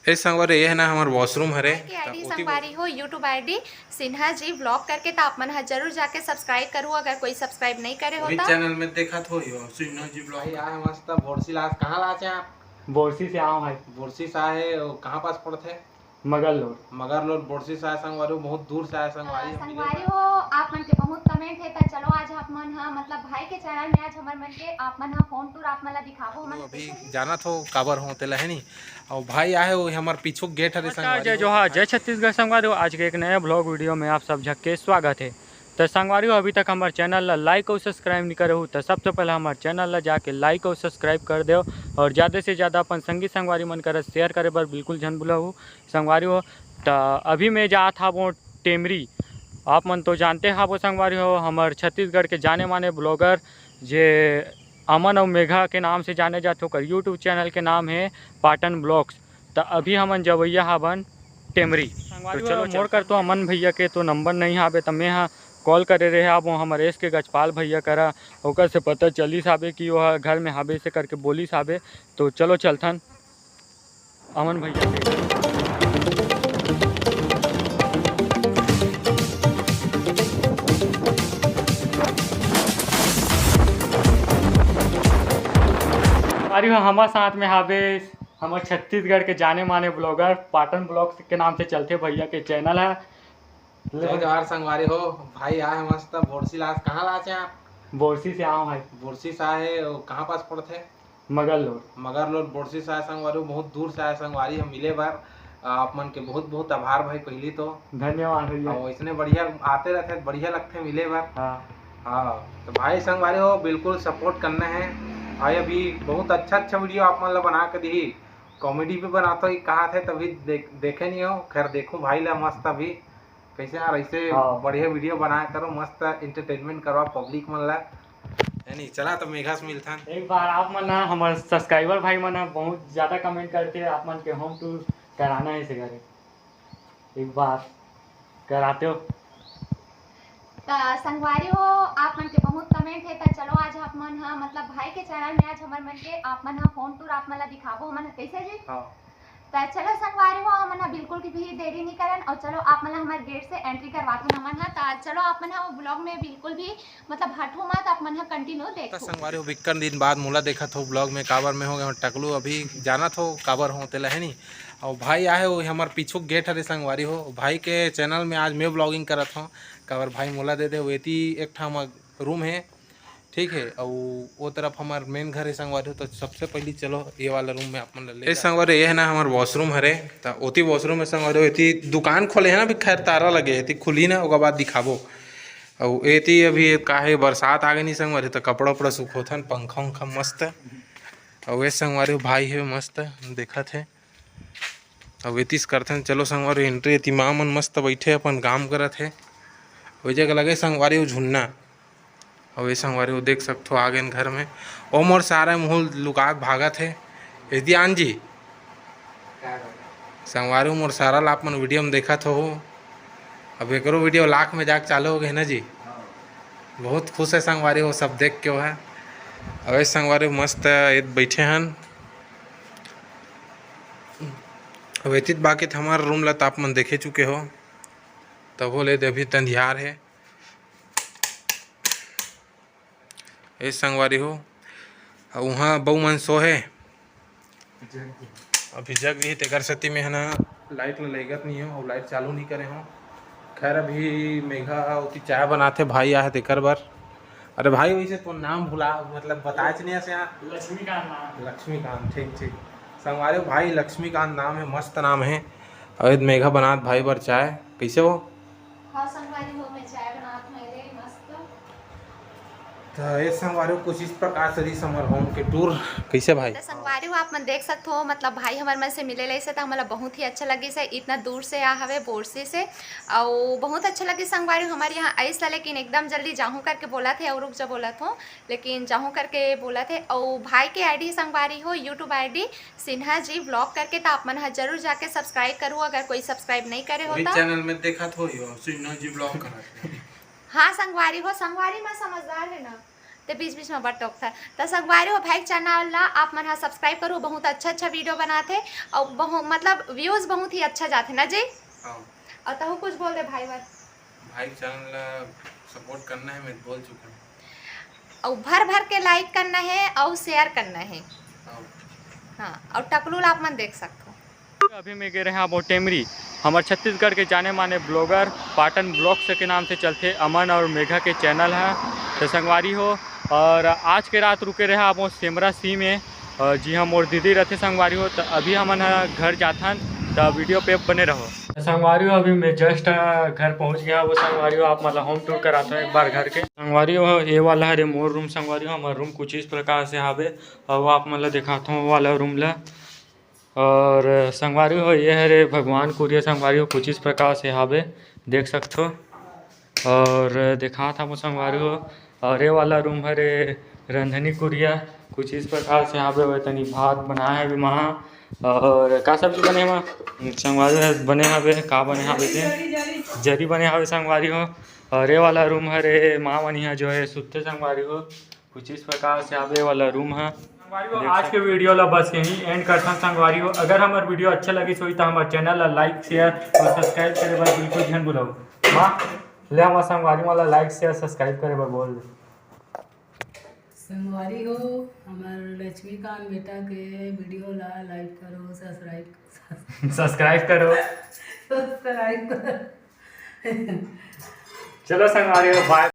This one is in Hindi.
इस संगवारी ये है ना हमार वॉशरूम हरे आईडी संगवारी हो YouTube ID Sinha ji blog करके तो आप मन जरूर जाके सब्सक्राइब करो अगर कोई सब्सक्राइब नहीं करे हो तो चैनल में देखा तो सिन्हा जी ब्लॉग आए मस्त बोरसी लाज कहाँ लाचे आप? बोरसी से आओ भाई। बोरसी से आए कहाँ पास पड़ते हैं? मगर लोड बोरसी से आए संगवारी बहुत दूर से आए संगवारी हो आप मन के बहुत कमेंट है तो चलो आज आप मन मतलब भाई के चैनल में आज हमार मन के आप मन फोन टूर आप मन दिखाबो हम अभी जाना तो काबर होते है नी और भाई आए वो हमार पीछू गेट हरे संगवारी जय जोहार जय छत्तीसगढ़ संगवारी। आज के एक नए ब्लॉग वीडियो में आप सब झक के स्वागत है। तो संगवारी अभी तक हमारे चैनल ला लाइक और सब्सक्राइब नहीं करे हो तो सबसे पहले हमारे चैनल ला जाके लाइक और सब्सक्राइब कर दो और ज़्यादा से ज़्यादा अपन संगी संगवारी मन कर शेयर करे बर बिल्कुल झन भूला हो संगवारी हो। तो अभी मैं जा था वो टेमरी, आप मन तो जानते हैं वो संगवारी हो हमारे छत्तीसगढ़ के जाने माने ब्लॉगर जे अमन और मेघा के नाम से जाने जाते हो। यूट्यूब चैनल के नाम है पाटन ब्लॉग्स। तो अभी हमन जवैया हवन टेमरी तो चलो मोर कर तो अमन भैया के तो नंबर नहीं आवे तो मैं हाँ कॉल करे रहे आप हमारे एस के गजपाल भैया करा ओकर से पता चली साबे कि वह घर में हाबे से करके बोली साबे। तो चलो चलथन अमन भैया के अरे हमारे साथ में हाबे हमारे छत्तीसगढ़ के जाने माने ब्लॉगर पाटन ब्लॉग्स के नाम से चलते भैया के चैनल है। जोहार संगवारी हो भाई आए मस्त बोरसी लाज कहाँ लाचे आप? बोरसी से आओ भाई। बोरसी से आए कहाँ पास पड़ते हैं? मगर लोड बोरसी से आए संगवारी बहुत दूर से आए संगवारी हम मिले बार आप मन के बहुत बहुत आभार भाई पहली तो धन्यवाद भैया। इतने बढ़िया आते रहते बढ़िया लगते मिले बार। हाँ तो भाई संगवारी हो बिल्कुल सपोर्ट करना है भाई। अभी बहुत अच्छा वीडियो आप मन ला बना के दी कॉमेडी पे बनाता ही कहा थे तभी देखे नहीं हो खैर देखो भाई ला मस्त अभी कैसे यार ऐसे बढ़िया वीडियो बनाया करो मस्त एंटरटेनमेंट करवा पब्लिक मन ला नहीं चला तो मेघा से मिलता एक बार आप मन हमारे सब्सक्राइबर भाई मन बहुत ज़्यादा कमेंट करते हैं आप मन के होम टूर कराना है इसे घरे एक बार कराते हो संगवारी हो आप मन के बहुत कमेंट है तो चलो आज आप मन मतलब भाई के चैनल में आज हमार मन के आप मन फोन टूर आप मन दिखाबो हम कैसे जी। तो चलो संगवारी हो हम बिल्कुल भी देरी नहीं करन और चलो आप मन हमारे गेट से एंट्री करवाते हमन तो चलो आप मन वो ब्लॉग में बिल्कुल भी मतलब हटो मत आप मन कंटिन्यू देखो। संगवारी हो बिक्कन दिन बाद मुला देखा था ब्लॉग में काबर में हो गए टकलू अभी जाना था काबर होते है नी और भाई आए वो हमारे पीछू गेट हरे संगवारी हो भाई के चैनल में आज मैं ब्लॉगिंग करत हूँ काबर भाई मोला दे दे वेती एक ठा रूम है ठीक है और वो तरफ हमार मेन घर है संगवारी हो। तो सबसे पहले चलो ये वाला रूम में आप ले संगवारी ये है ना हमार वॉशरूम हरे तो ओती वॉशरूम में संगवारी एती दुकान खोले है ना भी खैर तारा लगे है खुली ना ओकर बाद दिखाबो और एती अभी काहे बरसात आ गई नहीं संगवारी तो कपड़ा उपड़ा सुखोथन पंखा उंखा मस्त और ये संगवारी भाई है मस्त देखत है और एतीस करथन चलो संगवारी एंट्री एती माँ मन मस्त बैठे अपन काम करत है वही जगह लगे संगवारी झुन्ना और ये संगवारी वो देख सकते हो आगे घर में ओ मोर सारा मुँह लुकात भागत है यदि आन जी संगवारी मोर सारा लाप मन वीडियो में देखा हो अब एक वीडियो लाख में जाके चालू हो गए ना जी बहुत खुश है संगवारी हो सब देख के वो है। अब संगवारी मस्त बैठे हन अब व्यतीत बाकी हमारा रूम ला आप मन देखे चुके हो तब हो ले अभी तंधियार है ये संगवारी हो वहाँ बहु मन सो है अभी जग भी तेकर सती में है ना लाइट लगत नहीं हो और लाइट चालू नहीं करे हो। खैर अभी मेघा उती चाय बनाते भाई आए तेकर बार। अरे भाई वैसे तो नाम भुला मतलब बताए नहीं से यहाँ लक्ष्मीकांत ठीक ठीक संगवारी भाई लक्ष्मीकांत नाम है मस्त नाम है। अवैध मेघा बनात भाई बार चाय कैसे हो? हाँ संगवारी हो मैं चाय बनात मेरे मस्त। तो ये संगवारी कुछ इस प्रकार से समर होम के टूर कैसे भाई तो संगवारी आप मन देख सकते हो मतलब भाई हमारे मन से मिले ले से तो हमारा बहुत ही अच्छा लगी से इतना दूर से आ हवे बोरसी से और बहुत अच्छा लगी संगवारी हमारे यहाँ ऐसा लेकिन एकदम जल्दी जाहूँ करके बोला थे और रुक जा बोला था लेकिन जाहूँ करके बोला थे और भाई के आईडी संगवारी हो YouTube ID Sinha ji blog करके तो आप मन जरूर जाके सब्सक्राइब करो अगर कोई सब्सक्राइब नहीं करे हो चैनल में देखा तो सिन्हा जी ब्लॉग करा। हाँ संगवारी हो संगवारी में समझदार है ना तो बीच बीच में बड़ टोक था। तो संगवारी हो भाई चैनल ला आप मन सब्सक्राइब करो, बहुत अच्छा वीडियो बनाते और बहुत मतलब व्यूज़ बहुत ही अच्छा जाते ना जी। और तो कुछ बोल दे भाई भाई चैनल सपोर्ट करना है, मैं बोल चुका हूँ। और भर के लाइक करना है और शेयर करना है। हाँ और टकलू आप मन देख सकते हो। अभी मैं गए रहे हैं टेमरी, हमारे छत्तीसगढ़ के जाने माने ब्लॉगर पाटन ब्लॉग्स के नाम से चलते अमन और मेघा के चैनल है। तो संगवारी हो और आज के रात रुके रहे आप सेमरा सी में। जी हम और दीदी रहते संगवारी हो। तो अभी हमन घर जाथन, तो वीडियो पे बने रहो। संगवारी हो अभी मैं जस्ट घर पहुंच गया। वो संगवारी हो आप मतलब होम टूर कराता हूँ एक बार घर के। संगवारी हो ये वाला है मोर रूम। संगवारी हो हमारा रूम कुछ इस प्रकार से हावे और वो आप मतलब दिखाता हूँ वाला रूम ला। और संगवारी हो ये है रे भगवान कुरिया। संगवारी हो कुछ इस प्रकार से हावे देख सकते हो। और देखा था वो संगवारी हो। और ये वाला रूम है रे रंधनी कुरिया कुछ इस प्रकार से हावे। वह तनी भात बनाया है वहाँ। और का सब्जी बने वहाँ संगवारी बने हावे का बने हावे थे जरी बने हावे संगवारी हो। और ये वाला रूम है रे माँ मनी है जो है सुते संगवारी हो कुछ इस प्रकार से हावे वाला रूम है। आज के वीडियो ला बस यही एंड करता हूँ संगवारी हो। अगर हमारे वीडियो अच्छा लगी तो हमारे चैनल ला लाइक शेयर और सब्सक्राइब करे बार बिल्कुल ध्यान बुलाओ माँ ले हमारे संगवारी वाला लाइक शेयर सब्सक्राइब करे बार बोल संगवारी हो हमार लक्ष्मीकांत बेटा के वीडियो ला लाइक करो सब्सक्राइब करो सब्सक्राइब करो। चलो संगवारी हो बाय।